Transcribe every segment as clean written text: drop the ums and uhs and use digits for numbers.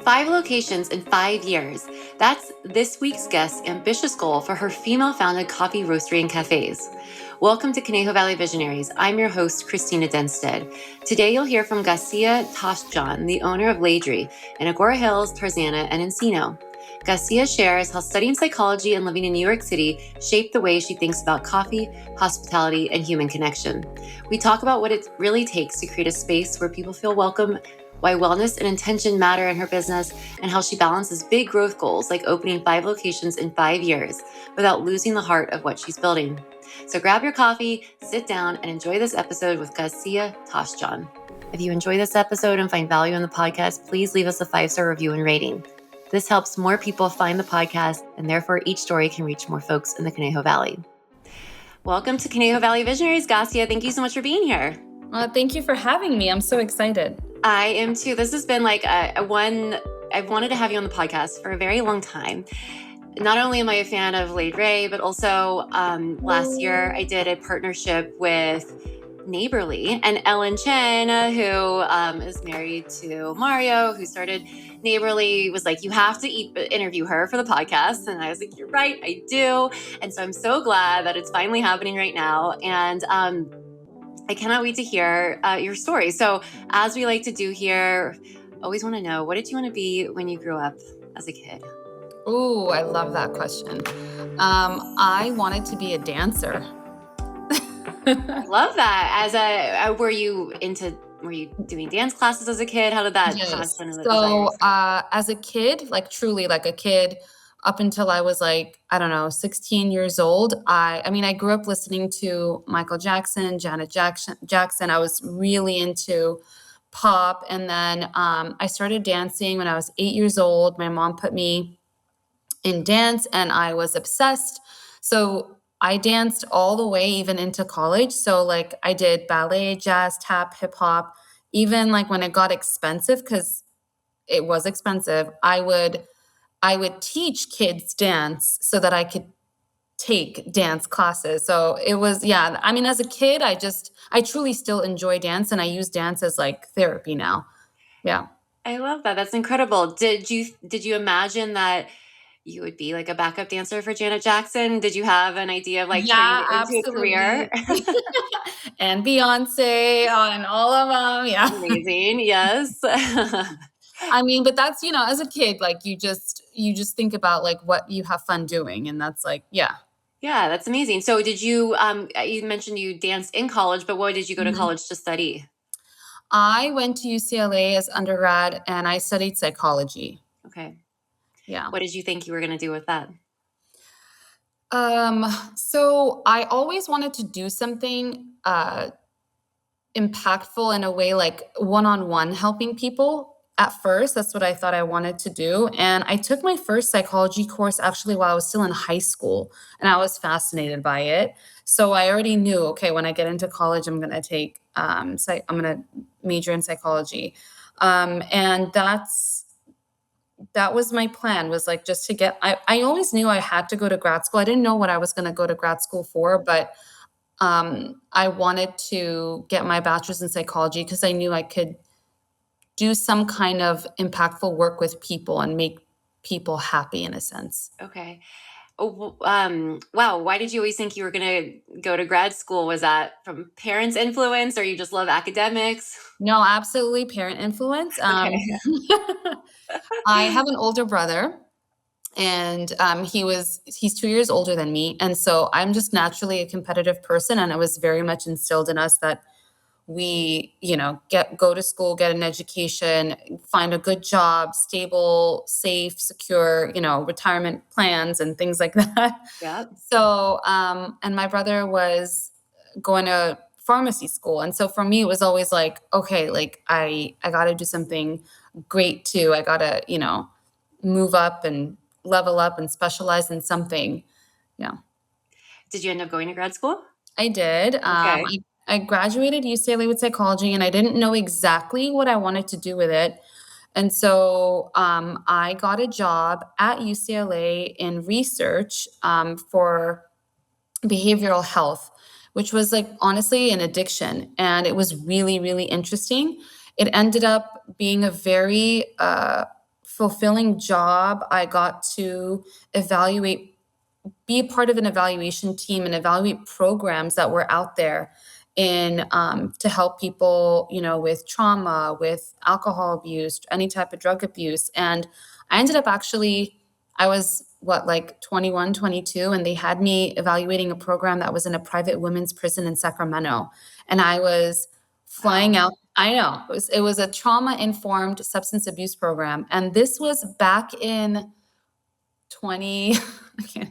5 locations in 5 years. That's this week's guest's ambitious goal for her female-founded coffee roastery and cafes. Welcome to Conejo Valley Visionaries. I'm your host, Cristina Dennstedt. Today you'll hear from Gacia Tachejian, the owner of Laidrey in Agoura Hills, Tarzana, and Encino. Gacia shares how studying psychology and living in New York City shaped the way she thinks about coffee, hospitality, and human connection. We talk about what it really takes to create a space where people feel welcome, why wellness and intention matter in her business, and how she balances big growth goals like opening 5 locations in 5 years without losing the heart of what she's building. So grab your coffee, sit down, and enjoy this episode with Gacia Tachejian. If you enjoy this episode and find value in the podcast, please leave us a 5-star review and rating. This helps more people find the podcast, and therefore each story can reach more folks in the Conejo Valley. Welcome to Conejo Valley Visionaries, Gacia. Thank you so much for being here. Thank you for having me. I'm so excited. I am too. This has been like I've wanted to have you on the podcast for a very long time. Not only am I a fan of Laidrey, but also last year I did a partnership with Neighborly, and Ellen Chen, who is married to Mario, who started Neighborly, was like, you have to interview her for the podcast. And I was like, you're right, I do. And so I'm so glad that it's finally happening right now. And I cannot wait to hear your story. So as we like to do here, always want to know, what did you want to be when you grew up as a kid? Ooh, I love that question. I wanted to be a dancer. I love that. Were you doing dance classes as a kid? How did that happen? So as a kid, like truly like a kid, up until I was like, I don't know, 16 years old. I grew up listening to Michael Jackson, Janet Jackson. I was really into pop. And then I started dancing when I was 8 years old. My mom put me in dance and I was obsessed. So I danced all the way even into college. So like I did ballet, jazz, tap, hip hop. Even like when it got expensive, because it was expensive, I would teach kids dance so that I could take dance classes. So it was, as a kid, I truly still enjoy dance, and I use dance as like therapy now. Yeah. I love that. That's incredible. Did you imagine that you would be like a backup dancer for Janet Jackson? Did you have an idea of like turning it into a career? And Beyonce and all of them. Yeah. Amazing. Yes. But that's, as a kid, like you just think about like what you have fun doing. And that's like, yeah. Yeah, that's amazing. So did you, you mentioned you danced in college, but what did you go to college to study? I went to UCLA as undergrad and I studied psychology. Okay. Yeah. What did you think you were going to do with that? So I always wanted to do something impactful in a way, like one-on-one helping people. At first, that's what I thought I wanted to do. And I took my first psychology course actually while I was still in high school, and I was fascinated by it. So I already knew, okay, when I get into college, I'm going to take, I'm going to major in psychology. And that was my plan, was like just to get, I always knew I had to go to grad school. I didn't know what I was going to go to grad school for, but I wanted to get my bachelor's in psychology because I knew I could do some kind of impactful work with people and make people happy in a sense. Okay. Oh, wow. Why did you always think you were going to go to grad school? Was that from parents' influence, or you just love academics? No, absolutely parent influence. Okay. I have an older brother, and he's 2 years older than me. And so I'm just naturally a competitive person. And it was very much instilled in us that we, go to school, get an education, find a good job, stable, safe, secure, retirement plans and things like that. Yeah. So, and my brother was going to pharmacy school. And so for me, it was always like, okay, like I got to do something great too. I got to, move up and level up and specialize in something. Yeah. Did you end up going to grad school? I did. Okay. I graduated UCLA with psychology, and I didn't know exactly what I wanted to do with it. And so I got a job at UCLA in research for behavioral health, which was like honestly an addiction. And it was really, really interesting. It ended up being a very fulfilling job. I got to be a part of an evaluation team and evaluate programs that were out there in to help people, with trauma, with alcohol abuse, any type of drug abuse. And I ended up I was like 21, 22, and they had me evaluating a program that was in a private women's prison in Sacramento. And I was flying Wow. out. I know it was a trauma informed substance abuse program. And this was back in 20, I can't,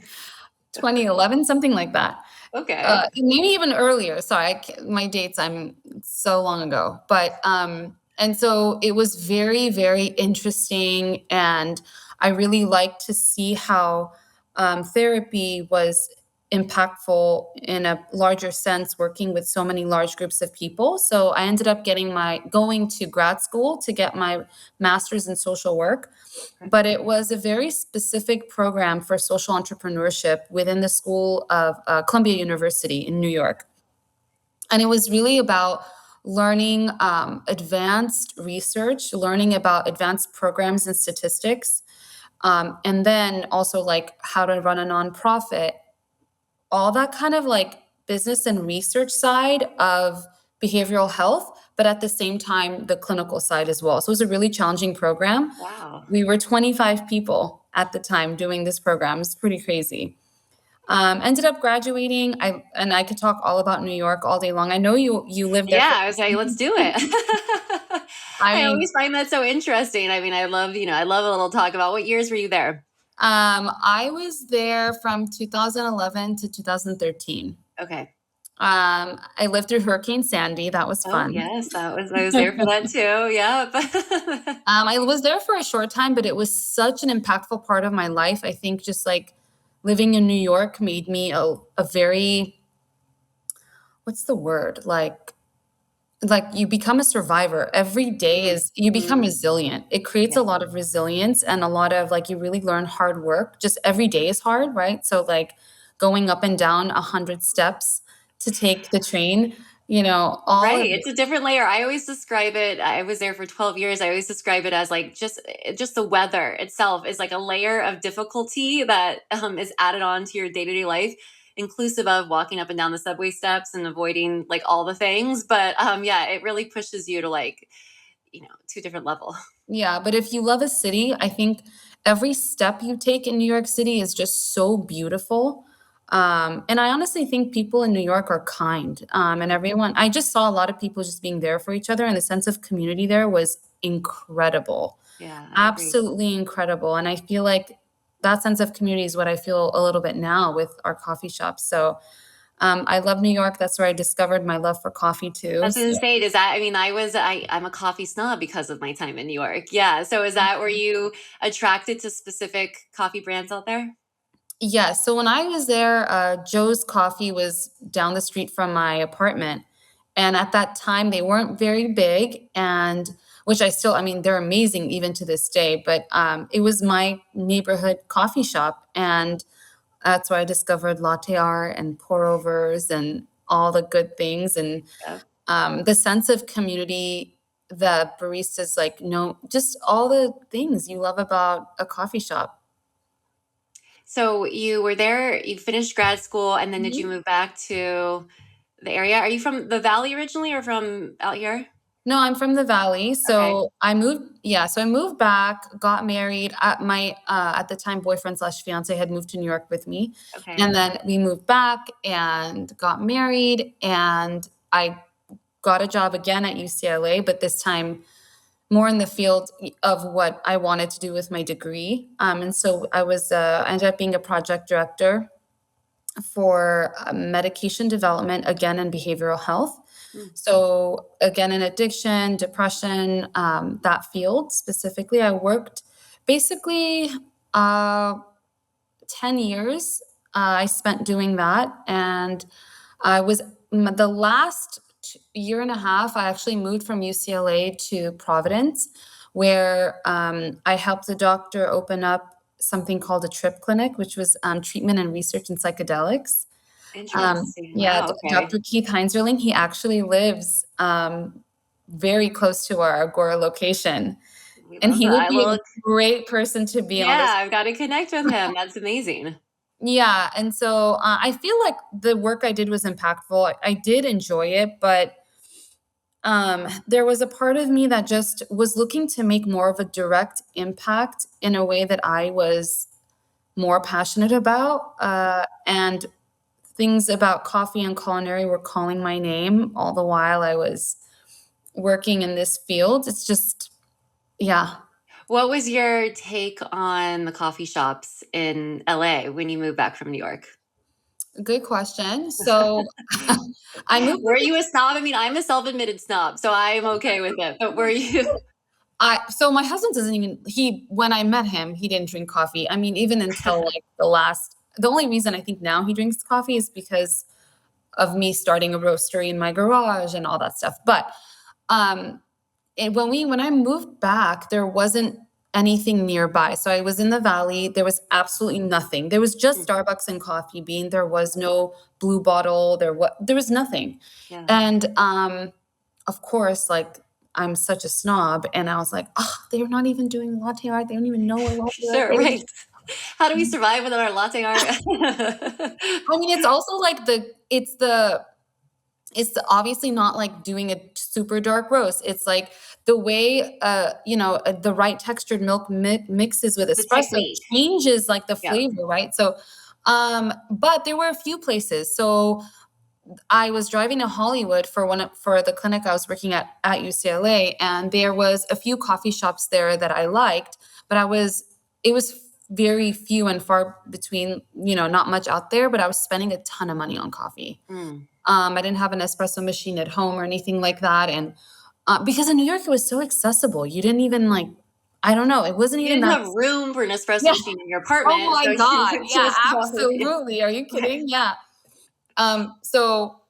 2011, something like that. Okay. Maybe even earlier. Sorry, my dates, I'm so long ago. But and so it was very, very interesting, and I really liked to see how therapy was impactful in a larger sense, working with so many large groups of people. So I ended up going to grad school to get my master's in social work, Okay. but it was a very specific program for social entrepreneurship within the school of Columbia University in New York. And it was really about learning advanced research, learning about advanced programs and statistics, and then also like how to run a nonprofit, all that kind of like business and research side of behavioral health, but at the same time, the clinical side as well. So it was a really challenging program. Wow. We were 25 people at the time doing this program. It's pretty crazy. Ended up graduating. I could talk all about New York all day long. I know you lived there Yeah, for. I was like, let's do it. I I mean, always find that so interesting. I mean, I love a little talk about what years were you there? I was there from 2011 to 2013. Okay. I lived through Hurricane Sandy. That was Oh, fun. yes, I was there for that too. Yep. I was there for a short time, but it was such an impactful part of my life. I think just like living in New York made me a very, what's the word? Like you become a survivor. Every day you become Mhm. resilient. It creates Yeah. a lot of resilience and a lot of like you really learn hard work. Just every day is hard, right? So like going up and down 100 steps to take the train, all Right. of It's a different layer. I always describe it. I was there for 12 years. I always describe it as like just the weather itself is like a layer of difficulty that is added on to your day-to-day life, inclusive of walking up and down the subway steps and avoiding like all the things. But yeah, it really pushes you to like, to a different level. Yeah, but if you love a city, I think every step you take in New York City is just so beautiful. And I honestly think people in New York are kind. And I just saw a lot of people just being there for each other, and the sense of community there was incredible. Yeah, I agree. Absolutely incredible. And I feel like that sense of community is what I feel a little bit now with our coffee shops. So I love New York. That's where I discovered my love for coffee too. That's what I was So. gonna say. Is that, I mean, I'm a coffee snob because of my time in New York. Yeah. So is that were you attracted to specific coffee brands out there? Yeah, so when I was there, Joe's Coffee was down the street from my apartment. And at that time, they weren't very big, and I mean, they're amazing even to this day, but it was my neighborhood coffee shop. And that's where I discovered latte art and pour overs and all the good things. And Yeah. the sense of community, the baristas like know just all the things you love about a coffee shop. So you were there, you finished grad school, and then did you move back to the area? Are you from the Valley originally or from out here? No, I'm from the Valley. Okay. So I moved back, got married. At the time boyfriend slash fiance had moved to New York with me. Okay. And then we moved back and got married, and I got a job again at UCLA, but this time more in the field of what I wanted to do with my degree. And so I ended up being a project director for medication development, again in behavioral health. Mm. So again, in addiction, depression, that field specifically, I worked basically uh, 10 years. I spent doing that, and I was the last year and a half. I actually moved from UCLA to Providence, where I helped a doctor open up something called a TRIP clinic, which was treatment and research in psychedelics. Interesting. Yeah, Wow. Okay. Dr. Keith Heinzerling, he actually lives very close to our Agoura location. We And love he that. would be a great person to be on Yeah, this. I've got to connect with him. That's amazing. Yeah, and so, I feel like the work I did was impactful. I did enjoy it, but, there was a part of me that just was looking to make more of a direct impact in a way that I was more passionate about, and things about coffee and culinary were calling my name all the while I was working in this field. It's just yeah. What was your take on the coffee shops in LA when you moved back from New York? Good question. So, I moved Were you a snob? I mean, I'm a self-admitted snob, so I'm okay with it. But were you? so my husband doesn't even when I met him, he didn't drink coffee. I mean, even until like the only reason I think now he drinks coffee is because of me starting a roastery in my garage and all that stuff. But um when I moved back, there wasn't anything nearby. So I was in the valley. There was absolutely nothing. There was just Starbucks and Coffee Bean. There was no Blue Bottle. There was nothing. Yeah. And of course, like I'm such a snob, and I was like, oh, they're not even doing latte art. They don't even know what latte art Sure, is. right. How do we survive without our latte art? I mean, it's also like it's obviously not like doing a super dark roast. It's like the way, the right textured milk mixes with The espresso technique. changes like the Yeah. flavor, right? So, but there were a few places. So I was driving to Hollywood for the clinic I was working at UCLA, and there was a few coffee shops there that I liked, but it was very few and far between, not much out there, but I was spending a ton of money on coffee. Mm. I didn't have an espresso machine at home or anything like that. And because in New York, it was so accessible. You didn't even like, I don't know, it wasn't You even didn't that. have room for an espresso Yeah. machine in your Oh apartment, my so you God. went to Yeah, a coffee. absolutely. Are you kidding? Yeah. So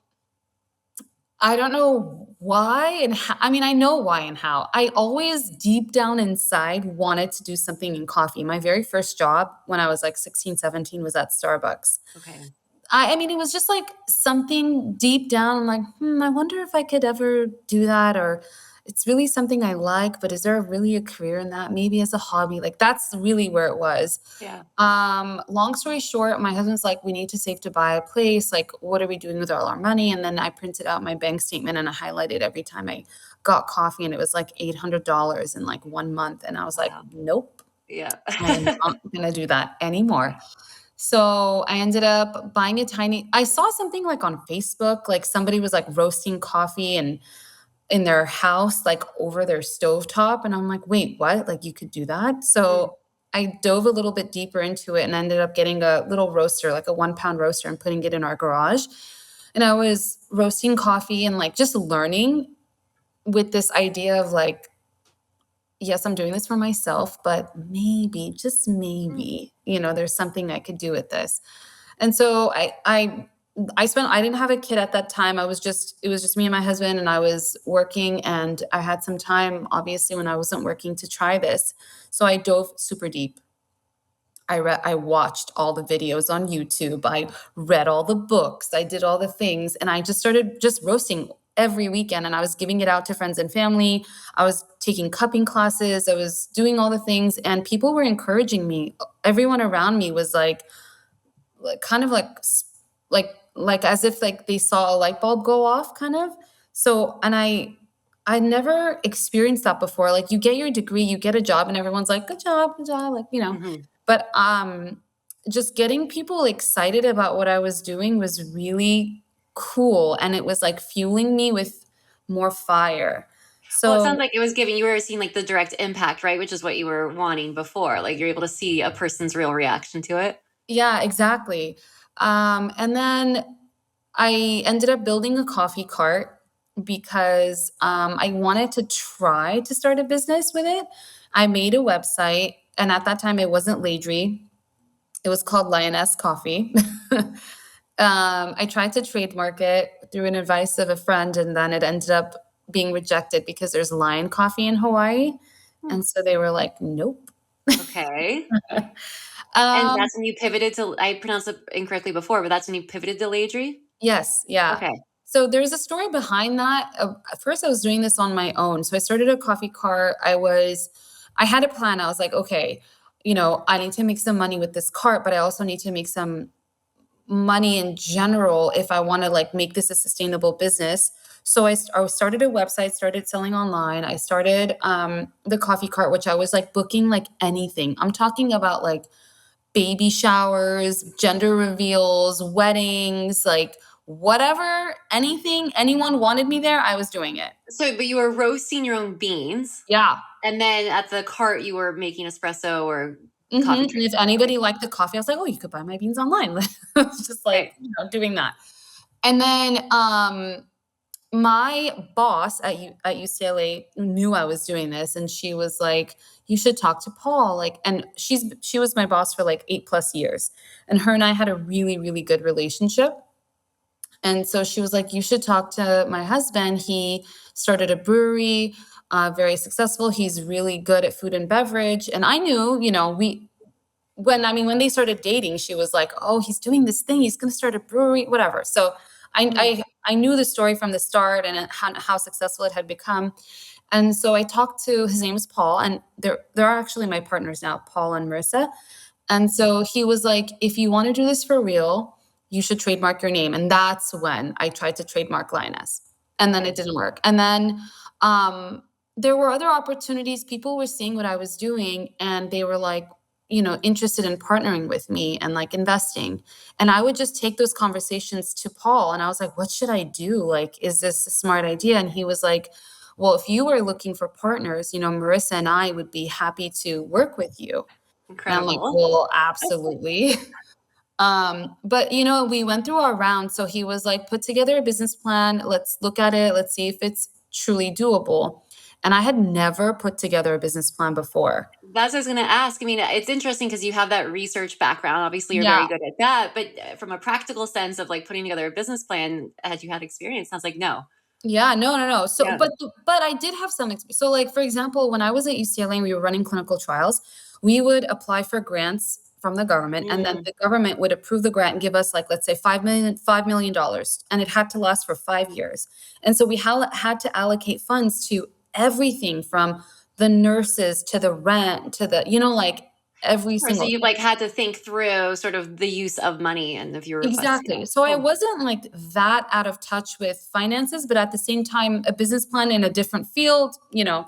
I don't know why and how. I mean, I know why and how. I always deep down inside wanted to do something in coffee. My very first job when I was like 16, 17 was at Starbucks. Okay. I mean, it was just like something deep down. I'm like, I wonder if I could ever do that, or it's really something I like, but is there really a career in that? Maybe as a hobby. Like that's really where it was. Yeah. Long story short, my husband's like, we need to save to buy a place. Like, what are we doing with all our money? And then I printed out my bank statement and I highlighted every time I got coffee, and it was like $800 in like 1 month. And I was like, Wow. nope, Yeah. I am not gonna do that anymore. So I ended up buying I saw something like on Facebook, like somebody was like roasting coffee and in their house, like over their stovetop. And I'm like, wait, what? Like you could do that? Mm. So I dove a little bit deeper into it and ended up getting a little roaster, like a 1 pound roaster, and putting it in our garage. And I was roasting coffee and like just learning with this idea of like, yes, I'm doing this for myself, but maybe, just Mm. maybe, there's something I could do with this. And so I didn't have a kid at that time. It was just me and my husband, and I was working, and I had some time, obviously, when I wasn't working, to try this. So I dove super deep. I watched all the videos on YouTube. I read all the books. I did all the things, and I just started just roasting every weekend, and I was giving it out to friends and family. I was taking cupping classes. I was doing all the things, and people were encouraging me. Everyone around me was like kind of like as if like they saw a light bulb go off kind of. So, and I never experienced that before. Like you get your degree, you get a job, and everyone's like, good job, like, Mhm. but just getting people excited about what I was doing was really cool, and it was like fueling me with more fire. Well, it sounds So like it was giving you were seeing like the direct impact, right? Which is what you were wanting before. Like you're able to see a person's real reaction to it. yeah, exactly. And then I ended up building a coffee cart because I wanted to try to start a business with it. I made a website, and at that time it wasn't Laidrey. It was called Lioness Coffee. I tried to trademark it through an advice of a friend, and then it ended up being rejected because there's lion coffee in Hawaii. Hmm. And so they were like, nope. Okay. And Um, that's when you pivoted to, I pronounced it incorrectly before, but that's when you pivoted to Laidrey? yes, yeah. Okay. So there's a story behind that. At first, I was doing this on my own. So I started a coffee cart. I had a plan. I was like, okay, you know, I need to make some money with this cart, but I also need to make some money in general if I want to like make this a sustainable business. So I started a website, started selling online. I started the coffee cart, which I was like booking like anything. I'm talking about like baby showers, gender reveals, weddings, like whatever, anything anyone wanted me there, I was doing it. So, but you were roasting your own beans. Yeah. And then at the cart, you were making espresso or coffee And if drinks. anybody liked the coffee, I was like, oh, you could buy my beans online. I was just Right. like, you know, doing that. And then my boss at UCLA knew I was doing this, and she was like, you should talk to Paul. Like, and she was my boss for like 8+ years. And her and I had a really, really good relationship. And so she was like, you should talk to my husband. He started a brewery, very successful. He's really good at food and beverage. And I knew, you know, when they started dating, she was like, oh, he's doing this thing. He's going to start a brewery, whatever. So I knew the story from the start and how successful it had become. And so I talked to, his name is Paul, and they're are actually my partners now, Paul and Marissa. And so he was like, if you want to do this for real, you should trademark your name. And that's when I tried to trademark Lioness. And then it didn't work. And then there were other opportunities. People were seeing what I was doing, and they were like, you know, interested in partnering with me and like investing. And I would just take those conversations to Paul, and I was like, what should I do? Like, is this a smart idea? And he was like, well, if you were looking for partners, you know, Marissa and I would be happy to work with you. And I'm like, Incredible. well, absolutely. But you know, we went through our round. So he was like, put together a business plan. Let's look at it. Let's see if it's truly doable. And I had never put together a business plan before. That's what I was going to ask. I mean, it's interesting because you have that research background. Obviously, you're Yeah. very good at that. But from a practical sense of like putting together a business plan, had you had experience? Sounds like no. Yeah, no. So, Yeah. but I did have some experience. So, like for example, when I was at UCLA and we were running clinical trials, we would apply for grants from the government, and then the government would approve the grant and give us like, let's say $5 million, and it had to last for 5 years. And so we had to allocate funds to everything from the nurses to the rent to the, you know, like every Sure. So single you like had to think through sort of the use of money and of your request. Exactly. So I wasn't like that out of touch with finances, but at the same time, a business plan in a different field, you know.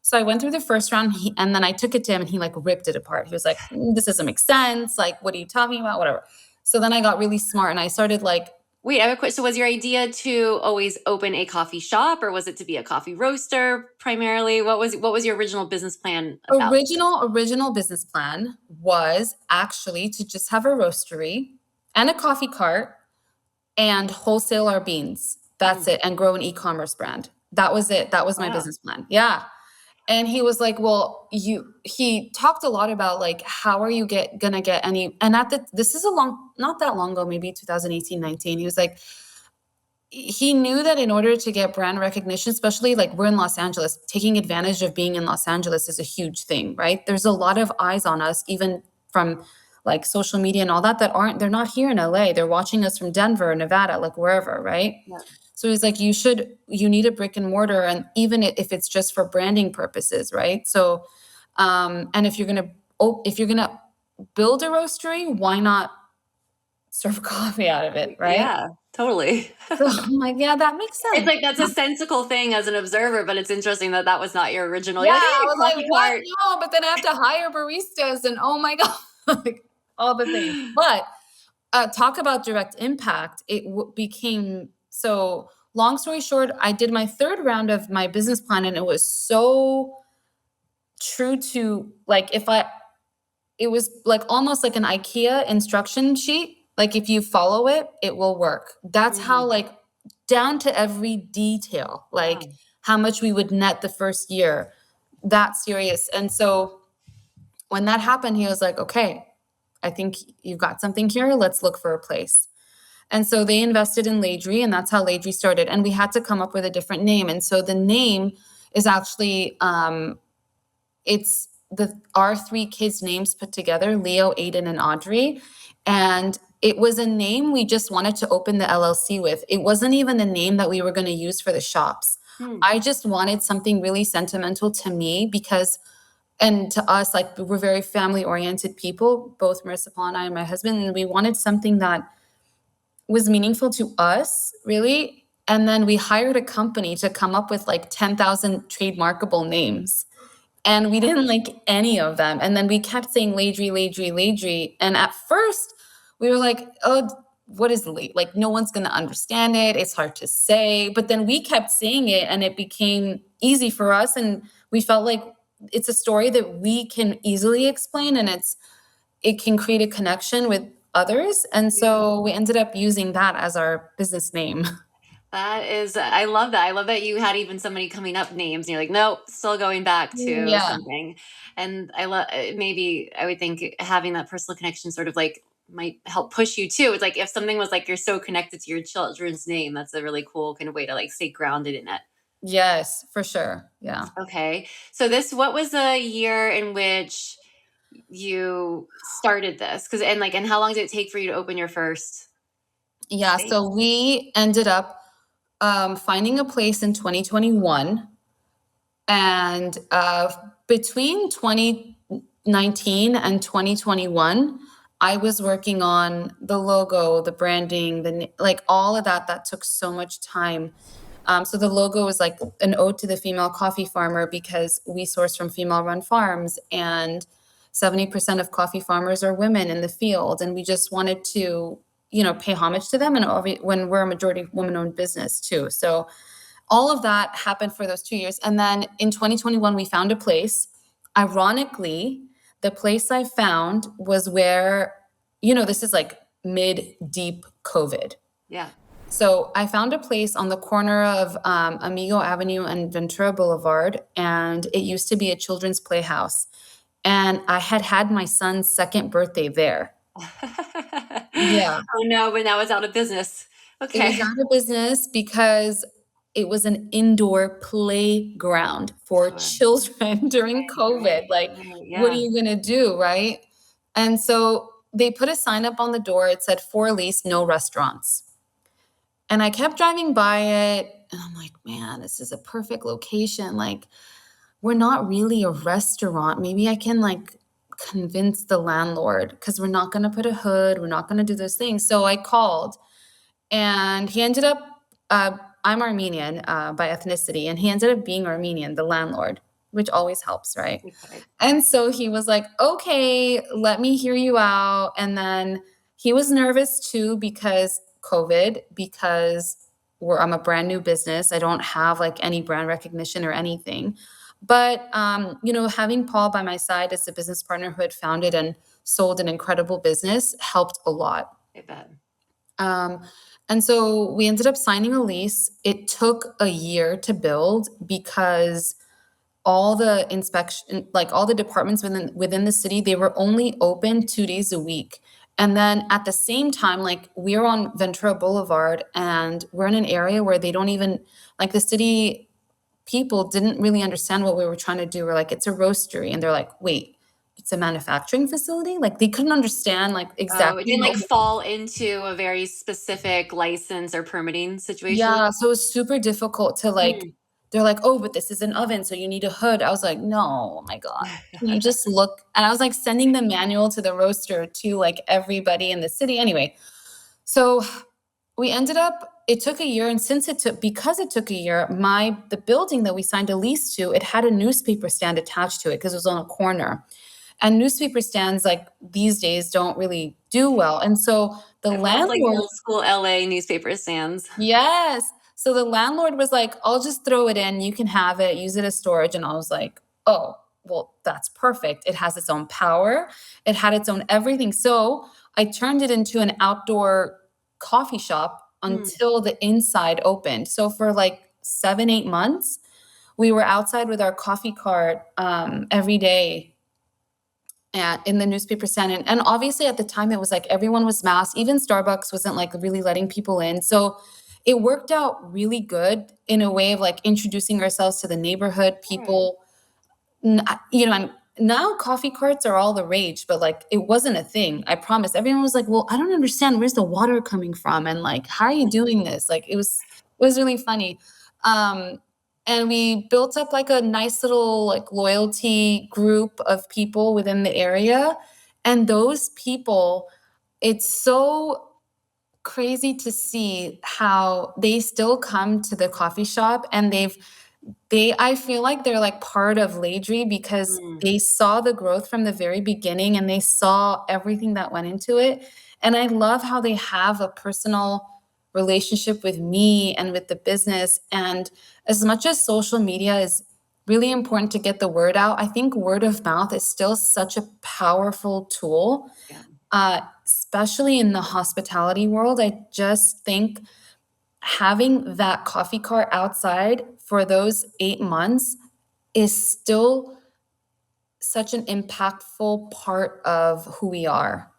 So I went through the first round, and then I took it to him, and he like ripped it apart. He was like, this doesn't make sense. Like, what are you talking about? Whatever. So then I got really smart, and I started like, Wait, I have a question. So was your idea to always open a coffee shop, or was it to be a coffee roaster primarily? What was your original business plan about? original business plan was actually to just have a roastery and a coffee cart and wholesale our beans. That's it. And grow an e-commerce brand. That was it. That was my Wow. business plan. Yeah. And he was like, well, he talked a lot about like, how are you gonna get any, and this is not that long ago, maybe 2018, 19. He was like, he knew that in order to get brand recognition, especially like we're in Los Angeles, taking advantage of being in Los Angeles is a huge thing, right? There's a lot of eyes on us, even from like social media and all that, they're not here in LA. They're watching us from Denver, Nevada, like wherever, right? Yeah. So he's like, you need a brick and mortar, and even if it's just for branding purposes, right? So, and if you're gonna build a roastery, why not serve coffee out of it, right? Yeah, totally. So I'm like, yeah, that makes sense. It's like that's a sensical thing as an observer, but it's interesting that that was not your original. Yeah, You're like, I hey, was coffee like, what? cart. No, but then I have to hire baristas, and oh my God, like all the things. But talk about direct impact. It became so. Long story short, I did my third round of my business plan, and it was so true to like it was like almost like an IKEA instruction sheet. Like if you follow it, it will work. That's how like down to every detail, like how much we would net the first year, that serious. And so when that happened, he was like, okay, I think you've got something here. Let's look for a place. And so they invested in Laidrey, and that's how Laidrey started. And we had to come up with a different name. And so the name is actually, it's our three kids' names put together, Leo, Aiden, and Audrey. And it was a name we just wanted to open the LLC with. It wasn't even the name that we were going to use for the shops. I just wanted something really sentimental to me because And to us, like, we're very family oriented people, both Marissa Paul and I and my husband, and we wanted something that was meaningful to us, really. And then we hired a company to come up with like 10,000 trademarkable names. And we didn't like any of them. And then we kept saying Laidrey, Laidrey, Laidrey. And at first we were like, oh, what is late? Like, no one's going to understand it. It's hard to say. But then we kept saying it and it became easy for us. And we felt like it's a story that we can easily explain, and it can create a connection with others. And so we ended up using that as our business name. That is, I love that. I love that you had even somebody coming up names and you're like, nope, still going back to Yeah. something. And I love, maybe I would think having that personal connection sort of like might help push you too. It's like if something was like you're so connected to your children's name, that's a really cool kind of way to like stay grounded in it. Yes, for sure. Yeah. Okay. So what was the year in which you started this? And how long did it take for you to open your first Yeah. space? So we ended up finding a place in 2021. And between 2019 and 2021, I was working on the logo, the branding, like all of that. That took so much time. So the logo was like an ode to the female coffee farmer, because we source from female-run farms, and 70% of coffee farmers are women in the field. And we just wanted to, pay homage to them. And when we're a majority woman-owned business too. So all of that happened for those 2 years. And then in 2021, we found a place. Ironically, the place I found was where, this is like mid-deep COVID. Yeah. So I found a place on the corner of Amigo Avenue and Ventura Boulevard, and it used to be a children's playhouse. And I had my son's second birthday there. Yeah. Oh no, but now it's out of business. It was Okay. out of business because it was an indoor playground for Sure. children during COVID. Like, Right, what are yeah. you going to do? Right. And so they put a sign up on the door. It said, for lease, no restaurants. And I kept driving by it. And I'm like, man, this is a perfect location. Like, we're not really a restaurant. Maybe I can like convince the landlord, because we're not going to put a hood. We're not going to do those things. So I called. And he ended up, I'm Armenian by ethnicity, and he ended up being Armenian, the landlord, which always helps, right? Okay. And so he was like, okay, let me hear you out. And then he was nervous too, because COVID, because I'm a brand new business. I don't have like any brand recognition or anything. But, having Paul by my side as a business partner who had founded and sold an incredible business helped a lot. I bet. And so we ended up signing a lease. It took a year to build, because all the inspection, like all the departments within the city, they were only open 2 days a week. And then at the same time, like, we're on Ventura Boulevard, and we're in an area where they don't even, like, the city people didn't really understand what we were trying to do. We're like, it's a roastery. And they're like, wait, it's a manufacturing facility? Like, they couldn't understand like Oh, it exactly didn't like what. fall into a very specific license or permitting situation? Yeah, so it's super difficult to like, Hmm. they're like, "Oh, but this is an oven, so you need a hood." I was like, "No, oh my God. Can you just look?" And I was like sending the manual to the roaster to like everybody in the city. Anyway, so we ended up, it took a year, and because it took a year, the building that we signed a lease to, it had a newspaper stand attached to it because it was on a corner. And newspaper stands like these days don't really do well. And so the I love like landlord. old school LA newspaper stands. Yes. So the landlord was like, I'll just throw it in. You can have it, use it as storage. And I was like, oh, well, that's perfect. It has its own power. It had its own everything. So I turned it into an outdoor coffee shop Hmm. until the inside opened. So for like 7, 8 months, we were outside with our coffee cart every day in the newspaper stand. And obviously at the time it was like everyone was masked. Even Starbucks wasn't like really letting people in. So it worked out really good in a way of like introducing ourselves to the neighborhood people. And now coffee carts are all the rage, but like it wasn't a thing. I promise. Everyone was like, well, I don't understand, where's the water coming from, and like, how are you doing this? Like, it was really funny. And we built up like a nice little like loyalty group of people within the area. And those people, it's so crazy to see how they still come to the coffee shop, and I feel like they're like part of Laidrey because Mm. they saw the growth from the very beginning and they saw everything that went into it. And I love how they have a personal relationship with me and with the business. And as much as social media is really important to get the word out, I think word of mouth is still such a powerful tool, Yeah. especially in the hospitality world. I just think having that coffee cart outside for those 8 months is still such an impactful part of who we are.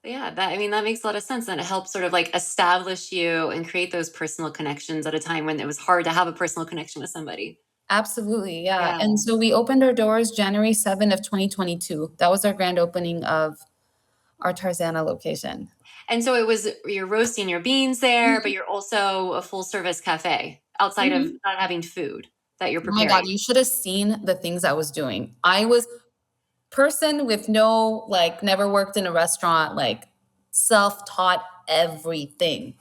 Yeah, that I mean that makes a lot of sense. And it helps sort of like establish you and create those personal connections at a time when it was hard to have a personal connection with somebody. Absolutely, yeah. Yeah. And so we opened our doors January 7th of 2022. That was our grand opening of our Tarzana location. And so it was you're roasting your beans there, but Mhm. you're also a full service cafe outside of Mhm. not having food that you're Oh my God, preparing. you should have seen the things I was doing. I was person with no, like, never worked in a restaurant, like, self-taught everything.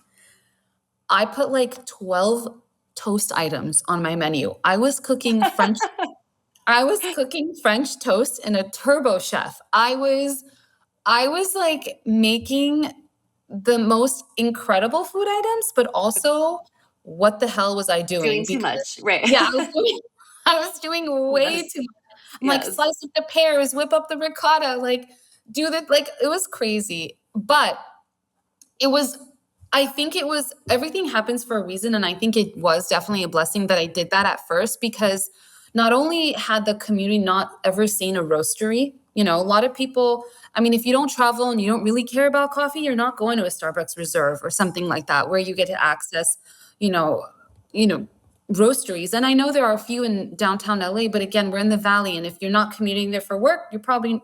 I put like 12 toast items on my menu. I was cooking French toast in a turbo chef. I was like making the most incredible food items, but also what the hell was I doing? Doing too Because much. Right. yeah, I was doing way Yes. too much. I'm like, Yes. slice up the pears, whip up the ricotta, like do the like it was crazy. But it was I think it was everything happens for a reason, and I think it was definitely a blessing that I did that at first, because not only had the community not ever seen a roastery, a lot of people, I mean, if you don't travel and you don't really care about coffee, you're not going to a Starbucks Reserve or something like that where you get to access, you know, you know, roasteries. And I know there are a few in downtown LA, but again, we're in the valley, and if you're not commuting there for work, you're probably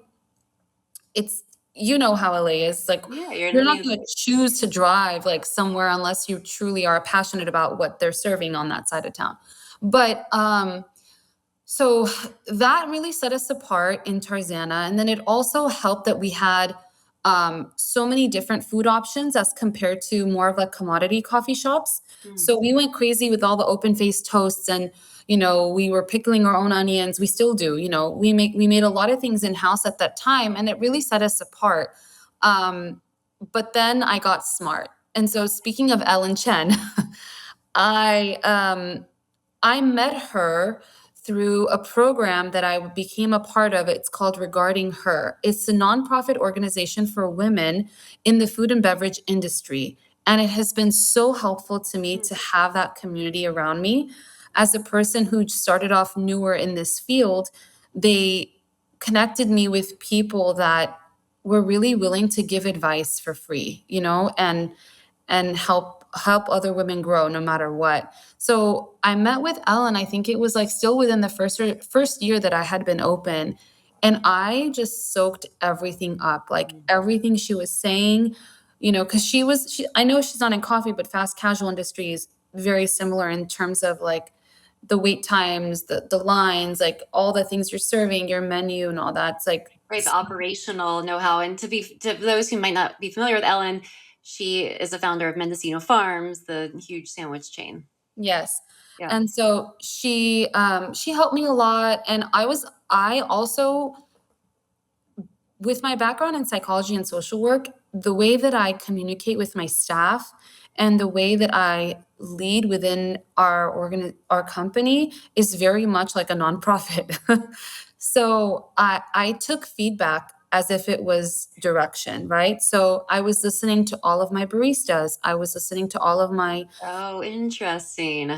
it's how LA is. Like, Yeah, you're in you're the not main. gonna choose to drive, like, somewhere unless you truly are passionate about what they're serving on that side of town. But, so that really set us apart in Tarzana, and then it also helped that we had, so many different food options as compared to more of, like, commodity coffee shops. Mm. So we went crazy with all the open-faced toasts, and, we were pickling our own onions. We still do, we made a lot of things in-house at that time, and it really set us apart. But then I got smart. And so speaking of Ellen Chen, I, I met her through a program that I became a part of. It's called Regarding Her. It's a nonprofit organization for women in the food and beverage industry. And it has been so helpful to me Mm. to have that community around me. As a person who started off newer in this field, they connected me with people that were really willing to give advice for free, and help other women grow no matter what. So I met with Ellen. I think it was like still within the first year that I had been open, and I just soaked everything up, like Mm. everything she was saying. Because I know she's not in coffee, but fast casual industry is very similar in terms of like the wait times, the lines, like all the things you're serving, your menu, and all that. It's like Right, the operational know-how. And to those who might not be familiar with Ellen, she is a founder of Mendocino Farms, the huge sandwich chain. yes. Yeah. And so she helped me a lot, and I also, with my background in psychology and social work, the way that I communicate with my staff and the way that I lead within our company is very much like a nonprofit. So I took feedback as if it was direction, right? So I was listening to all of my baristas. I was listening to all of my Oh, interesting.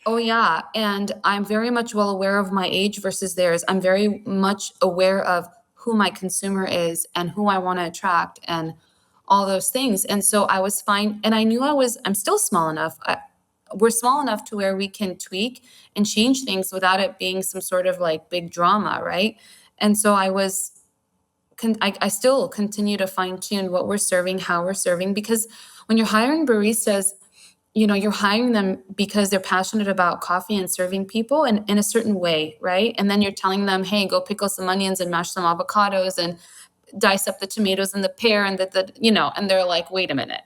Oh, yeah, and I'm very much well aware of my age versus theirs. I'm very much aware of who my consumer is and who I wanna attract and all those things, and so I was fine, and I knew I'm still small enough. We're small enough to where we can tweak and change things without it being some sort of, like, big drama, right? And so I still continue to fine-tune what we're serving, how we're serving, because when you're hiring baristas, you're hiring them because they're passionate about coffee and serving people in a certain way, right? And then you're telling them, hey, go pickle some onions and mash some avocados and dice up the tomatoes and the pear and and they're like, wait a minute.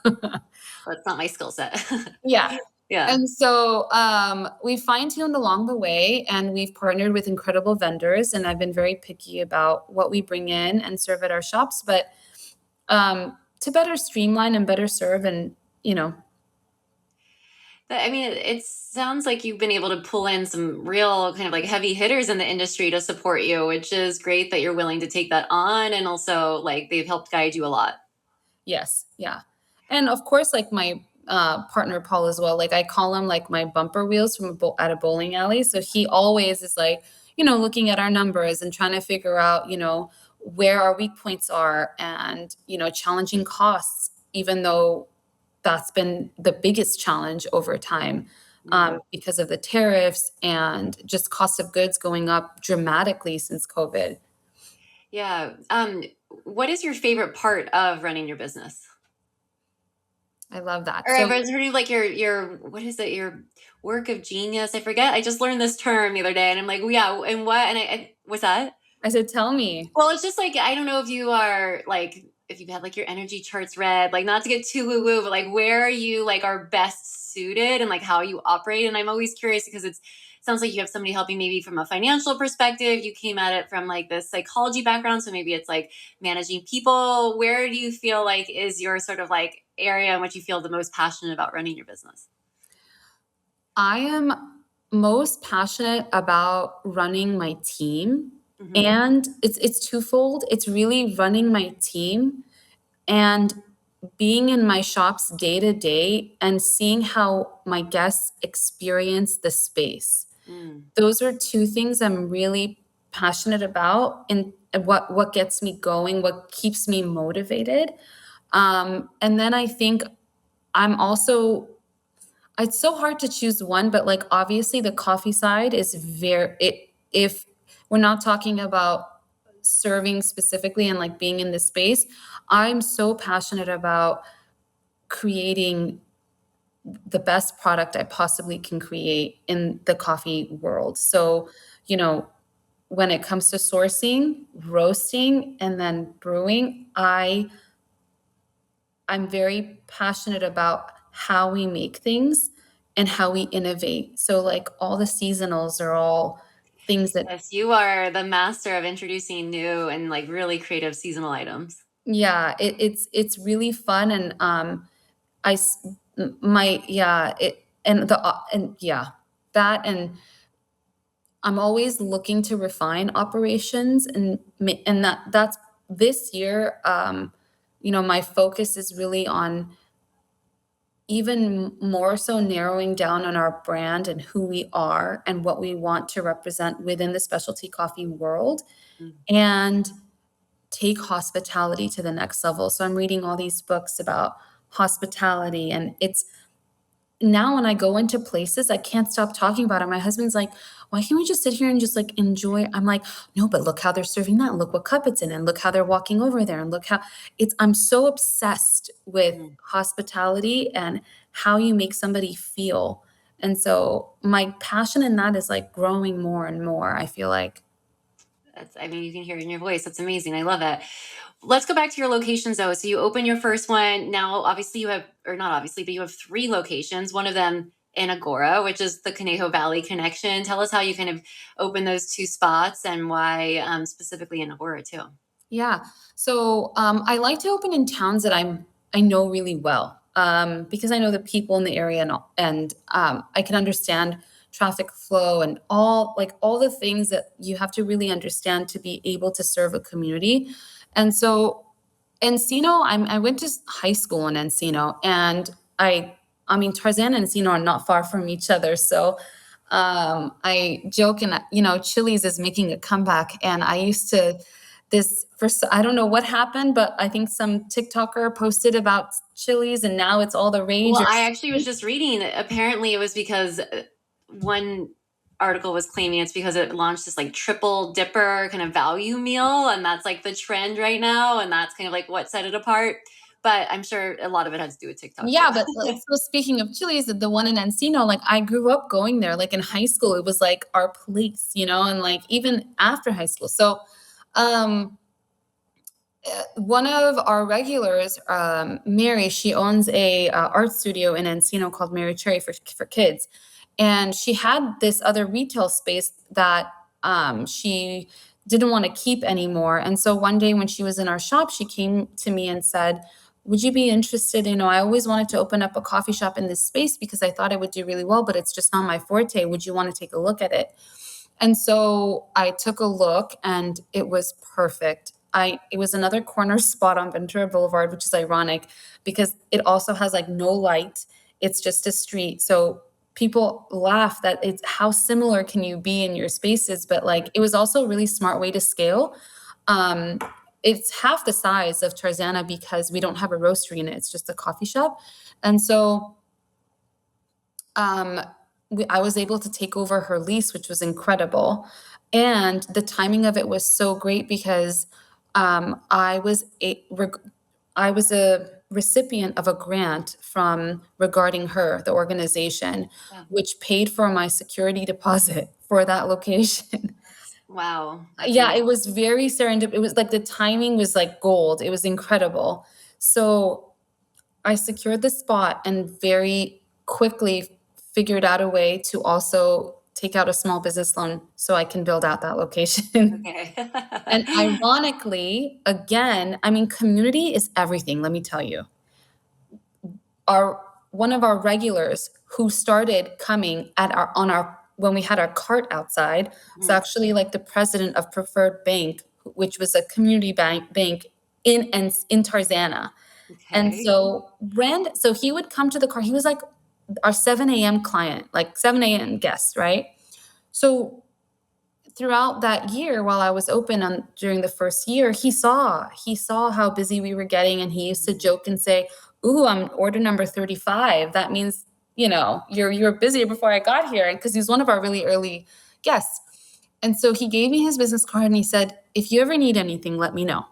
That's not my skill set. Yeah. Yeah. And so we fine-tuned along the way, and we've partnered with incredible vendors, and I've been very picky about what we bring in and serve at our shops, but to better streamline and better serve and, I mean, it sounds like you've been able to pull in some real kind of like heavy hitters in the industry to support you, which is great that you're willing to take that on. And also, like, they've helped guide you a lot. yes, yeah. And of course, like my partner Paul as well. Like I call him like my bumper wheels from at a bowling alley. So he always is like, looking at our numbers and trying to figure out, where our weak points are and, challenging costs, even though that's been the biggest challenge over time because of the tariffs and just cost of goods going up dramatically since COVID. Yeah. What is your favorite part of running your business? I love that. Or So I've heard of like your what is it? Your work of genius. I forget. I just learned this term the other day, and I'm like, well, yeah. And what? And what's that? I said, tell me. Well, it's just like I don't know if you are like if you've had like your energy charts read, like not to get too woo woo, but like where you like are best suited and like how you operate. And I'm always curious because it sounds like you have somebody helping maybe from a financial perspective. You came at it from like the psychology background, so maybe it's like managing people. Where do you feel like is your sort of like area in which you feel the most passionate about running your business? I am most passionate about running my team. Mm-hmm. And it's twofold. It's really running my team and being in my shops day to day and seeing how my guests experience the space. Mm. Those are two things I'm really passionate about and what gets me going, what keeps me motivated. And then I think I'm also it's so hard to choose one, but like obviously the coffee side is if we're not talking about serving specifically and like being in the space, I'm so passionate about creating the best product I possibly can create in the coffee world. So, you know, when it comes to sourcing, roasting, and then brewing, I'm very passionate about how we make things and how we innovate. So like all the seasonals are all things that Yes, you are the master of introducing new and like really creative seasonal items. yeah, it's really fun and I s- m- my yeah, it and yeah, that and I'm always looking to refine operations and that's this year my focus is really on even more so narrowing down on our brand and who we are and what we want to represent within the specialty coffee world Mm. and take hospitality to the next level. So I'm reading all these books about hospitality and it's now when I go into places, I can't stop talking about it. My husband's like, why can't we just sit here and just like enjoy? I'm like, no, but look how they're serving that. And look what cup it's in. And look how they're walking over there. And look how I'm so obsessed with Mm. hospitality and how you make somebody feel. And so my passion in that is like growing more and more, I feel like. I mean, you can hear it in your voice. That's amazing. I love that. Let's go back to your locations though. So you open your first one. Now, obviously, you have, or not obviously, but you have three locations. One of them in Agoura, which is the Conejo Valley connection. Tell us how you kind of open those two spots and why specifically in Agoura too. Yeah. So I like to open in towns that I know really well because I know the people in the area and I can understand traffic flow and all the things that you have to really understand to be able to serve a community. And so Encino, I went to high school in Encino, and I mean Tarzan and Encino are not far from each other, so I joke and Chili's is making a comeback, and I used to this first I don't know what happened, but I think some TikToker posted about Chili's, and now it's all the rage. Well, I actually was just reading. Apparently, it was because one article was claiming it's because it launched this like triple dipper kind of value meal, and that's like the trend right now, and that's kind of like what set it apart. but I'm sure a lot of it has to do with TikTok Yeah, but too. so speaking of Chili's, the one in Encino, like I grew up going there. Like in high school, it was like our place, and like even after high school. So, um, one of our regulars, Mary, she owns a art studio in Encino called Mary Cherry for kids, and she had this other retail space that she didn't want to keep anymore. And so one day when she was in our shop, she came to me and said, "Would you be interested? I always wanted to open up a coffee shop in this space because I thought it would do really well, but it's just not my forte. Would you want to take a look at it?" And so I took a look and it was perfect. It was another corner spot on Ventura Boulevard, which is ironic because it also has like no light. It's just a street. So people laugh that it's how similar can you be in your spaces, but like it was also a really smart way to scale. Um, it's half the size of Tarzana because we don't have a roastery in it. It's just a coffee shop. And so um, I was able to take over her lease, which was incredible. And the timing of it was so great because I was a recipient of a grant from Regarding Her, the organization, Yeah. which paid for my security deposit for that location. Wow. That's Yeah, it amazing. was very serendipitous. It was like the timing was like gold. It was incredible. So I secured the spot and very quickly figured out a way to also take out a small business loan so I can build out that location. Okay. And ironically, again, I mean, community is everything, let me tell you. One of our regulars who started coming when we had our cart outside was Mm, actually like the president of Preferred Bank, which was a community bank in Tarzana. And okay. so he would come to the car. He was like our 7 a.m. client, like 7 a.m. guest, right? So throughout that year, while I was open during the first year, he saw how busy we were getting, and he used to joke and say, "Ooh, I'm order number 35. That means you're busier before I got here," because he's one of our really early guests. And so he gave me his business card and he said, "If you ever need anything, let me know."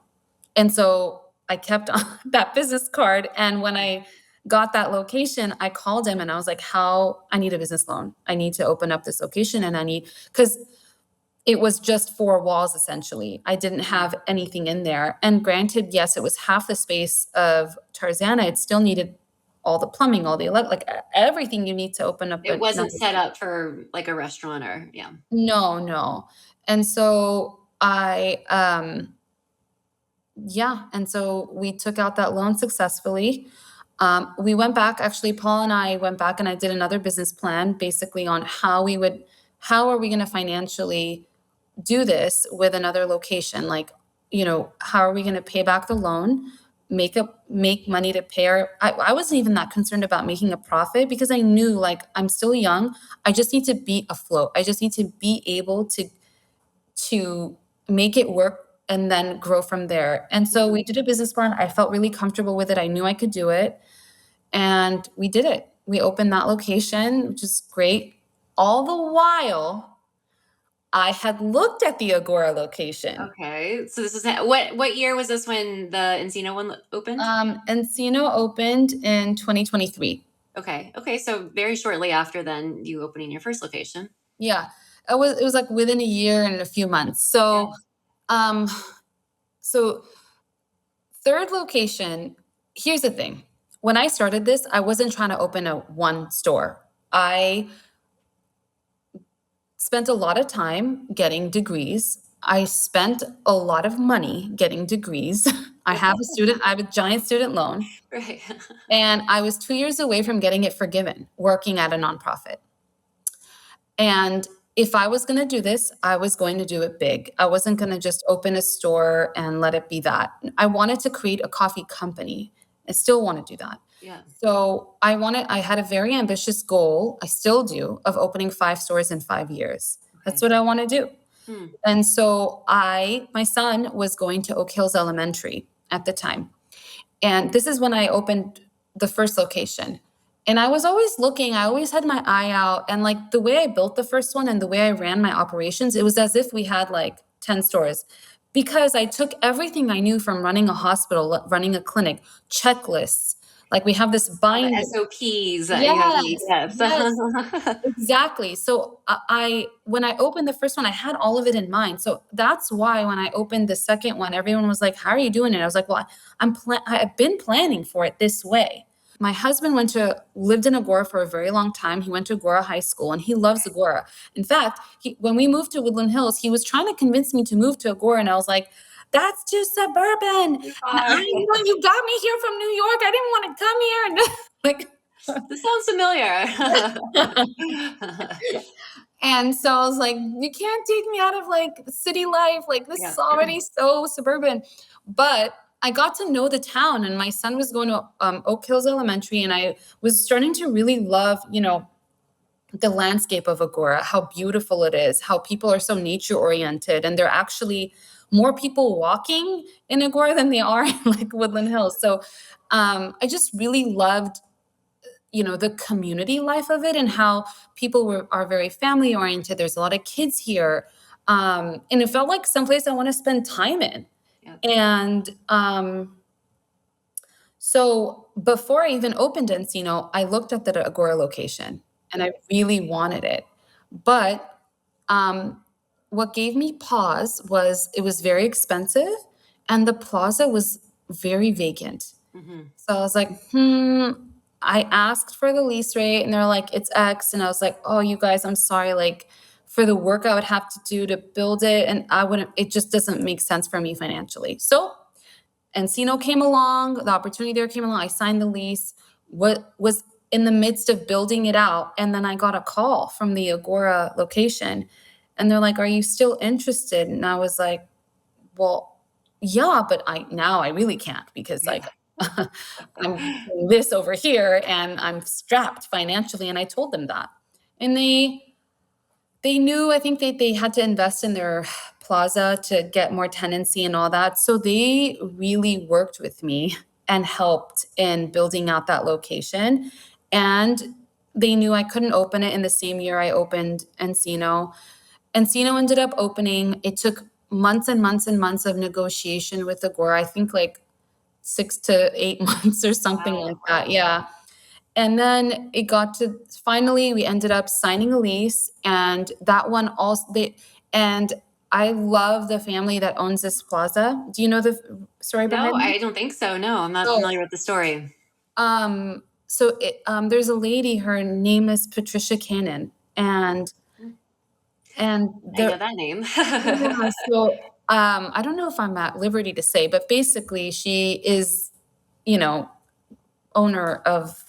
And so I kept on that business card. And when I got that location, I called him and I was like, I need a business loan. I need to open up this location because it was just four walls essentially. I didn't have anything in there. And granted, yes, it was half the space of Tarzana. It still needed all the plumbing, all the like everything you need to open up It another. wasn't set up for like a restaurant or yeah. No, no. And so and so we took out that loan successfully. We went back, actually, Paul and I went back and I did another business plan basically on how are we going to financially do this with another location? Like, how are we going to pay back the loan, make money to pay I wasn't even that concerned about making a profit because I knew like I'm still young. I just need to be afloat. I just need to be able to make it work and then grow from there. And so we did a business plan. I felt really comfortable with it. I knew I could do it. And we did it. We opened that location, which is great. All the while, I had looked at the Agoura location. Okay. So this is what year was this when the Encino one opened? Encino opened in 2023. Okay. Okay. So very shortly after then you opening your first location. Yeah. It was like within a year and a few months. So um so third location, here's the thing. When I started this, I wasn't trying to open a one store. I spent a lot of time getting degrees. I spent a lot of money getting degrees. I have a giant student loan, Right. and I was 2 years away from getting it forgiven, working at a nonprofit. And if I was going to do this, I was going to do it big. I wasn't going to just open a store and let it be that. I wanted to create a coffee company. I still want to do that. Yeah. So I had a very ambitious goal, I still do, of opening 5 stores in 5 years. That's Okay. what I want to do. Hmm. And so my son was going to Oak Hills Elementary at the time. And this is when I opened the first location. And I was always looking, I always had my eye out. And like the way I built the first one and the way I ran my operations, it was as if we had like 10 stores. because I took everything I knew from running a hospital, running a clinic, checklists. Like we have this All the binder. SOPs that you have to Yes, eat. Yes. yes, exactly. So when I opened the first one, I had all of it in mind. So that's why when I opened the second one, everyone was like, "How are you doing it?" I was like, "Well, I've been planning for it this way." My husband lived in Agoura for a very long time. He went to Agoura High School and he loves Agoura. In fact, when we moved to Woodland Hills, he was trying to convince me to move to Agoura, and I was like, "That's too suburban." Too And far. you got me here from New York. I didn't want to come here. And like, This sounds familiar. and so I was like, you can't take me out of like city life. Like this Yeah. is already so suburban. But I got to know the town, and my son was going to Oak Hills Elementary, and I was starting to really love, the landscape of Agoura, how beautiful it is, how people are so nature oriented, and they're actually more people walking in Agoura than they are in like Woodland Hills. So I just really loved the community life of it, and how people are very family oriented. There's a lot of kids here, and it felt like someplace I want to spend time in. Yeah. And so before I even opened Encino, I looked at the Agoura location and I really wanted it. But what gave me pause was it was very expensive and the plaza was very vacant. Mhm. So I was like, I asked for the lease rate and they're like, it's X. And I was like, oh, you guys, I'm sorry. Like for the work I would have to do to build it, and it just doesn't make sense for me financially. So Encino came along, the opportunity there came along. I signed the lease, what was in the midst of building it out. And then I got a call from the Agoura location and they're like, are you still interested? And I was like, well, yeah, but I really can't because like I'm doing this over here and I'm strapped financially. And I told them that. And they knew, I think they had to invest in their plaza to get more tenancy and all that. So they really worked with me and helped in building out that location. And they knew I couldn't open it in the same year I opened Encino. Encino ended up opening. It took months and months and months of negotiation with Agoura. I think like 6 to 8 months or something Wow. like that. Yeah. And then it got to finally, we ended up signing a lease, and that one also and I love the family that owns this plaza. Do you know the story No, behind it? I don't think so. No, I'm not Oh, familiar with the story. there's a lady, her name is Patricia Cannon, and I know the that name. yeah, so I don't know if I'm at liberty to say, but basically she is, you know, owner of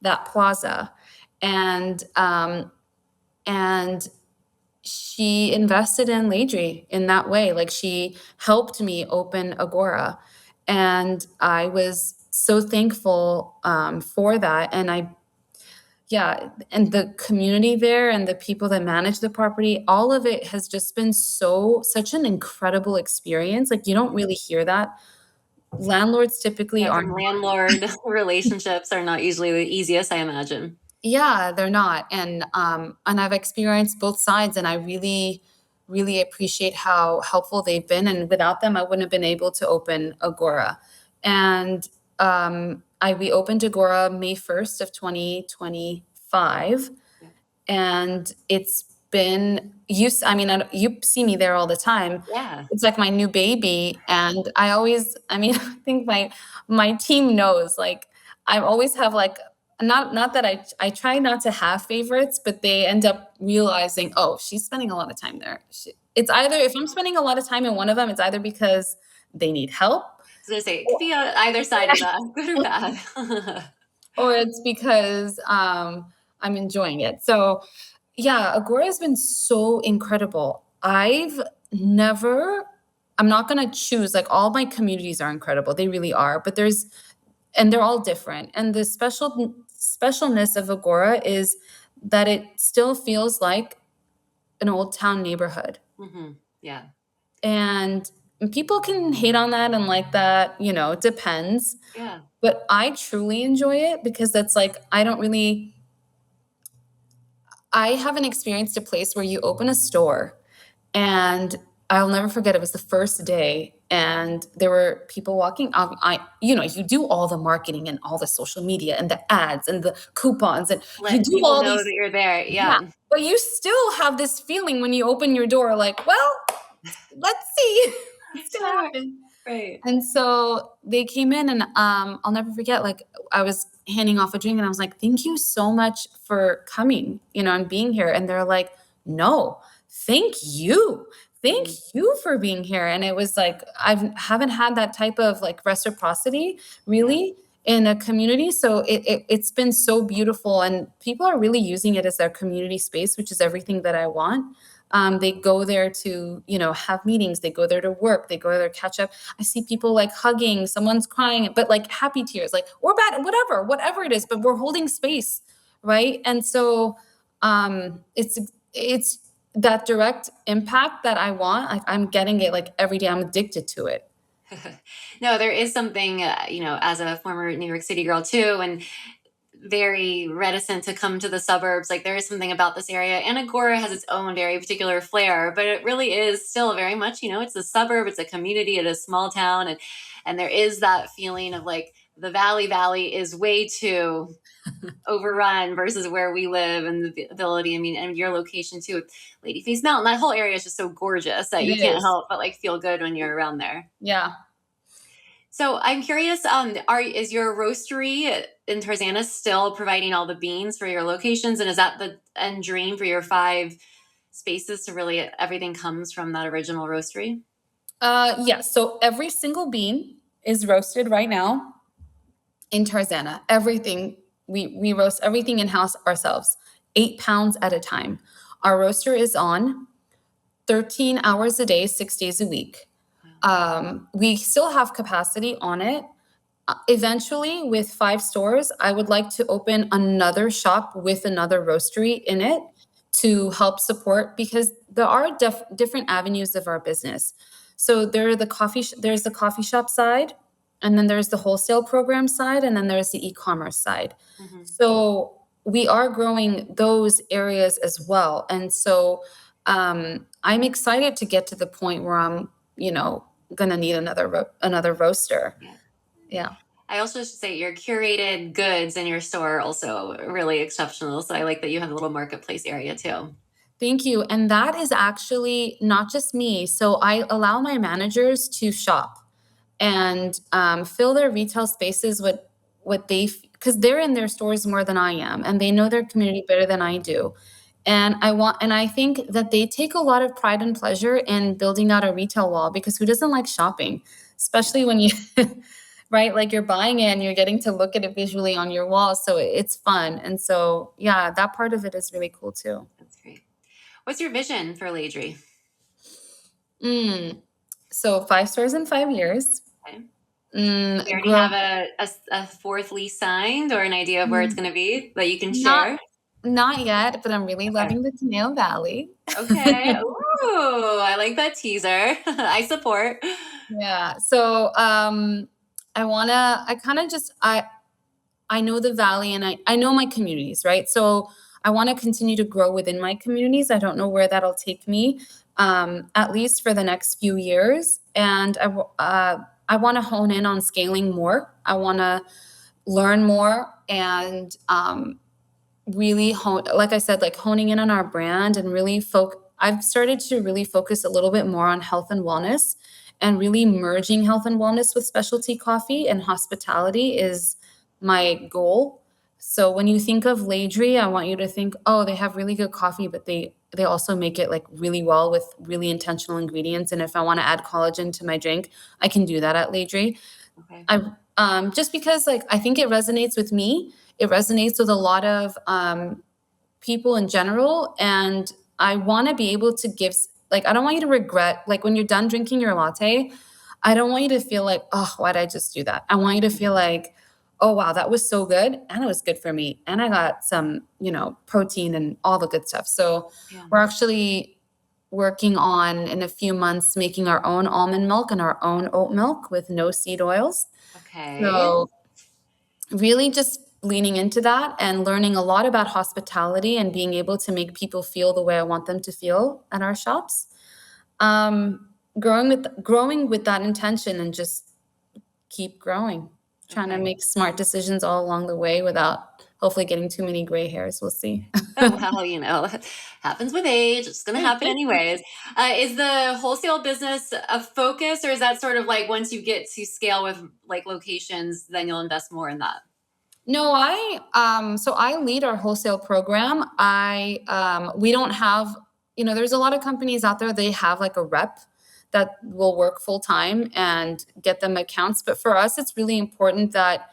that plaza. And she invested in Laidrey in that way. Like she helped me open Agoura. And I was so thankful for that. Yeah, and the community there and the people that manage the property, all of it has just been such an incredible experience. Like you don't really hear that. Landlords typically Yeah, aren't. from landlord relationships are not usually the easiest, I imagine. Yeah, they're not. And I've experienced both sides, and I really, really appreciate how helpful they've been. And without them, I wouldn't have been able to open Agoura. And we opened Agoura May 1st of 2025. Yeah. And it's been I mean, you see me there all the time. Yeah. It's like my new baby. And I mean, I think my team knows, like, I always have like, not that I try not to have favorites, but they end up realizing, oh, she's spending a lot of time there. It's either, if I'm spending a lot of time in one of them, it's either because they need help, I was gonna say, it could be on either side of that, good or bad. or it's because I'm enjoying it. So yeah, Agoura has been so incredible. I'm not gonna choose, like all my communities are incredible. They really are, but and they're all different. And the specialness of Agoura is that it still feels like an old town neighborhood. Yeah. And people can hate on that and like that, it depends. Yeah. But I truly enjoy it because that's like, I haven't experienced a place where you open a store and I'll never forget. It was the first day, and there were people walking. You do all the marketing and all the social media and the ads and the coupons, and you Let do people all know these. that you're there. Yeah, Yeah. but you still have this feeling when you open your door, like, well, let's see what's gonna Sure. happen. Right. And so they came in, and I'll never forget, like, I was handing off a drink, and I was like, "Thank you so much for coming, and being here." And they're like, "No, thank you. Thank Mhm. you for being here." And it was like, haven't had that type of like reciprocity Yeah. really in a community. So it's been so beautiful, and people are really using it as their community space, which is everything that I want. They go there to, have meetings. They go there to work. They go there to catch up. I see people like hugging, someone's crying, but like happy tears, like, or bad, whatever it is, but we're holding space, right? And so it's that direct impact that I want. Like, I'm getting it like every day. I'm addicted to it. No, there is something, as a former New York City girl too, and very reticent to come to the suburbs. Like there is something about this area, and Agoura has its own very particular flair, but it really is still very much, it's a suburb, it's a community, it is a small town, and there is that feeling of like the Valley is way too overrun versus where we live and the ability. I mean, and your location too, with Ladyface Mountain, that whole area is just so gorgeous that It you can't is. help but like feel good when you're around there. Yeah. So I'm curious, is your roastery in Tarzana still providing all the beans for your locations, and is that the end dream for your 5 spaces to really everything comes from that original roastery? Yes. So every single bean is roasted right now in Tarzana. Everything, we roast everything in house ourselves, 8 pounds at a time. Our roaster is on 13 hours a day, 6 days a week. We still have capacity on it. Eventually, with 5 stores, I would like to open another shop with another roastery in it to help support, because there are different avenues of our business. So there's the coffee shop side, and then there's the wholesale program side, and then there's the e-commerce side. Hmm. So we are growing those areas as well. And so I'm excited to get to the point where I'm, gonna need another roaster. Yeah. Yeah. I also should say your curated goods in your store are also really exceptional. So I like that you have a little marketplace area too. Thank you. And that is actually not just me. So I allow my managers to shop and fill their retail spaces with what because they're in their stores more than I am, and they know their community better than I do. And I think that they take a lot of pride and pleasure in building out a retail wall, because who doesn't like shopping, especially when you right, like you're buying it and you're getting to look at it visually on your wall, so it's fun. And so yeah, that part of it is really cool too. That's great. What's your vision for Laidrey? Mm. So 5 stores in 5 years. Okay. Do you Mm, already grow. have a fourth lease signed or an idea of where it's Mm, going to be that you can not share? not yet, but I'm really Okay. loving the Conejo Valley. Okay. Ooh, I like that teaser. I support. Yeah. So I kind of just I know the valley, and I know my communities, right? So I want to continue to grow within my communities. I don't know where that'll take me, at least for the next few years. And I want to hone in on scaling more. I want to learn more, and really like I said, like honing in on our brand, and really I've started to really focus a little bit more on health and wellness, and really merging health and wellness with specialty coffee and hospitality is my goal. So when you think of Laidrey, I want you to think, oh, they have really good coffee, but they also make it like really well with really intentional ingredients. And if I want to add collagen to my drink, I can do that at Laidrey. Okay. I just because like I think it resonates with me. It resonates with a lot of people in general, and I want to be able to give. Like, I don't want you to regret. Like, when you're done drinking your latte, I don't want you to feel like, oh, why did I just do that? I want you to feel like, oh wow, that was so good, and it was good for me, and I got some, protein and all the good stuff. So Yeah. we're actually working on, in a few months, making our own almond milk and our own oat milk with no seed oils. Okay. So really just leaning into that and learning a lot about hospitality and being able to make people feel the way I want them to feel at our shops. Growing with that intention and just keep growing, trying to make smart decisions all along the way without hopefully getting too many gray hairs. We'll see. Oh, well, happens with age. It's going to happen anyways. Is the wholesale business a focus, or is that sort of like once you get to scale with like locations, then you'll invest more in that? No, so I lead our wholesale program. We don't have, there's a lot of companies out there, they have like a rep that will work full time and get them accounts. But for us, it's really important that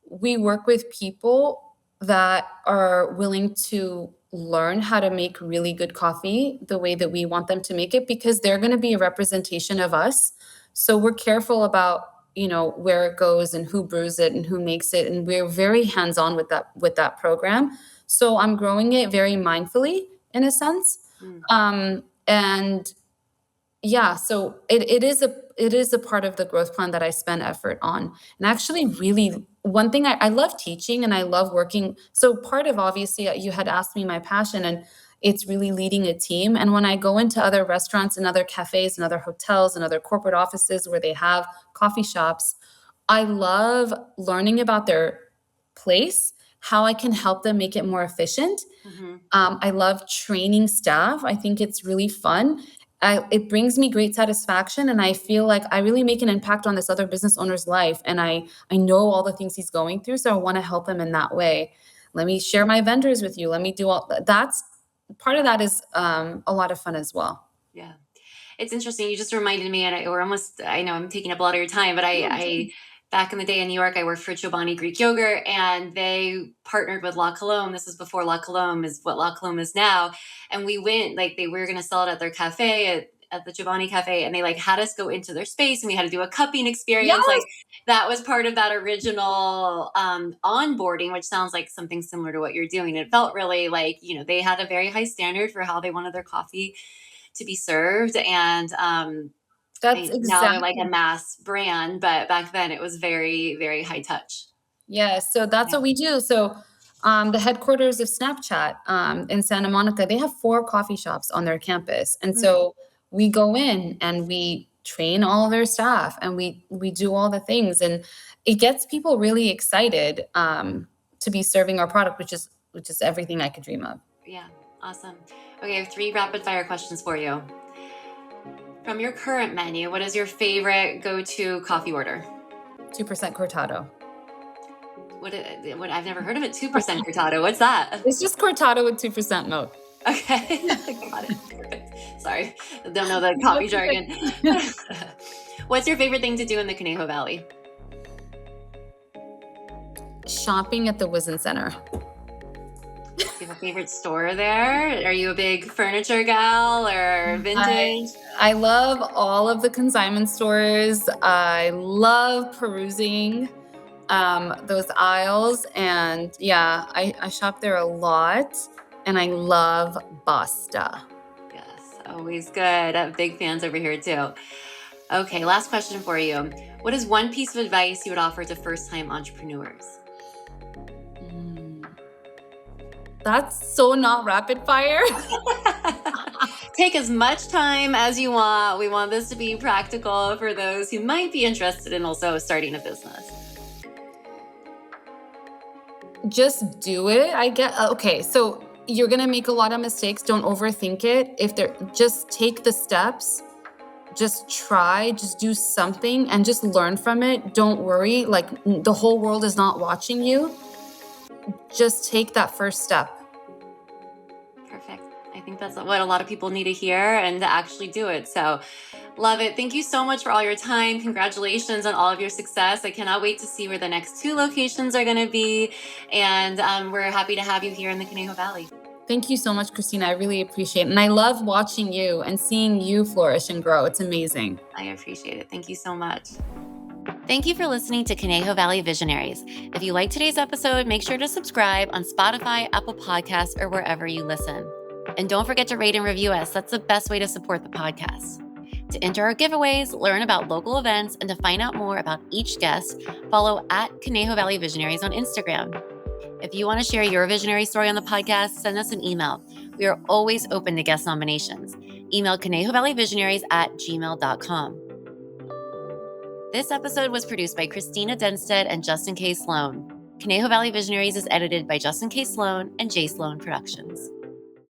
we work with people that are willing to learn how to make really good coffee the way that we want them to make it, because they're going to be a representation of us. So we're careful about, where it goes and who brews it and who makes it. And we're very hands-on with that program. So I'm growing it very mindfully in a sense. And yeah, so it is a part of the growth plan that I spend effort on. And actually really one thing I love teaching and I love working. So part of, obviously, you had asked me my passion, and it's really leading a team. And when I go into other restaurants and other cafes and other hotels and other corporate offices where they have coffee shops, I love learning about their place, how I can help them make it more efficient. I love training staff. I think it's really fun. It brings me great satisfaction, and I feel like I really make an impact on this other business owner's life, and I know all the things he's going through, so I want to help him in that way. Let me share my vendors with you. Let me do all that's part of that is a lot of fun as well. Yeah. It's interesting. You just reminded me, and I know I'm taking up a lot of your time, but I back in the day in New York, I worked for Chobani Greek Yogurt, and they partnered with La Colombe. This was before La Colombe is what La Colombe is now. And we went, like, they were going to sell it at their cafe, at the Chobani Cafe, and they like had us go into their space, and we had to do a cupping experience. Yes. Like that was part of that original onboarding, which sounds like something similar to what you're doing. It felt really like, they had a very high standard for how they wanted their coffee to be served. And That's now they're exactly. like a mass brand, but back then it was very, very high touch. Yeah, so that's what we do. So the headquarters of Snapchat in Santa Monica, they have 4 coffee shops on their campus. And so we go in and we train all their staff, and we do all the things, and it gets people really excited to be serving our product, which is everything I could dream of. Yeah, awesome. Okay, I have 3 rapid fire questions for you. From your current menu, what is your favorite go-to coffee order? 2% cortado. What I've never heard of it. 2% cortado. What's that? It's just cortado with 2% milk. Okay, got it. Perfect. Sorry, don't know the coffee jargon. What's your favorite thing to do in the Conejo Valley? Shopping at the Wizen Center. Do you have a favorite store there? Are you a big furniture gal or vintage? I love all of the consignment stores. I love perusing those aisles, and yeah, I shop there a lot, and I love Basta. Yes, always good. Big fans over here too. Okay, last question for you. What is one piece of advice you would offer to first-time entrepreneurs? That's so not rapid fire. Take as much time as you want. We want this to be practical for those who might be interested in also starting a business. Just do it. Okay, so you're going to make a lot of mistakes. Don't overthink it. Just take the steps. Just try, just do something and just learn from it. Don't worry. Like, the whole world is not watching you. Just take that first step. Perfect. I think that's what a lot of people need to hear and to actually do it. So love it. Thank you so much for all your time. Congratulations on all of your success. I cannot wait to see where the next 2 locations are going to be. And we're happy to have you here in the Conejo Valley. Thank you so much, Cristina. I really appreciate it. And I love watching you and seeing you flourish and grow. It's amazing. I appreciate it. Thank you so much. Thank you for listening to Conejo Valley Visionaries. If you liked today's episode, make sure to subscribe on Spotify, Apple Podcasts, or wherever you listen. And don't forget to rate and review us. That's the best way to support the podcast. To enter our giveaways, learn about local events, and to find out more about each guest, follow at Conejo Valley Visionaries on Instagram. If you want to share your visionary story on the podcast, send us an email. We are always open to guest nominations. Email ConejoValleyVisionaries@gmail.com. This episode was produced by Cristina Dennstedt and Justin K. Sloan. Conejo Valley Visionaries is edited by Justin K. Sloan and J.Sloan Productions.